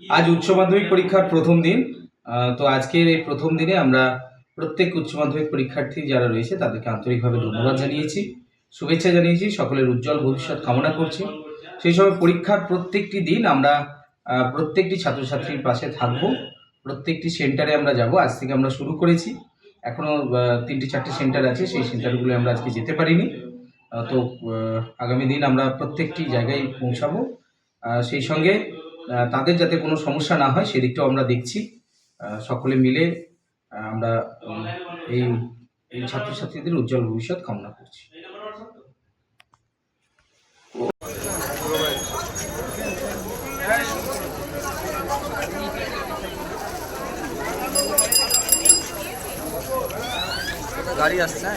আজ উচ্চ মাধ্যমিক পরীক্ষার প্রথম দিন। তো আজকের এই প্রথম দিনে আমরা প্রত্যেক উচ্চ মাধ্যমিক পরীক্ষার্থী যারা রয়েছে তাদেরকে আন্তরিকভাবে ধন্যবাদ জানিয়েছি, শুভেচ্ছা জানিয়েছি, সকলের উজ্জ্বল ভবিষ্যৎ কামনা করছি। সেই সময় পরীক্ষার প্রত্যেকটি দিন আমরা প্রত্যেকটি ছাত্রছাত্রীর পাশে থাকব, প্রত্যেকটি সেন্টারে আমরা যাব। আজ থেকে আমরা শুরু করেছি, এখনও 3-4টে সেন্টার আছে, সেই সেন্টারগুলো আমরা আজকে যেতে পারিনি। তো আগামী দিন আমরা প্রত্যেকটি জায়গায় পৌঁছাবো। সেই সঙ্গে তাদের যাতে কোনো সমস্যা না হয় সেদিকটাও আমরা দেখছি। সকলে মিলে আমরা এই ছাত্রছাত্রীদের উজ্জ্বল ভবিষ্যৎ কামনা করছি। গাড়ি আসছে না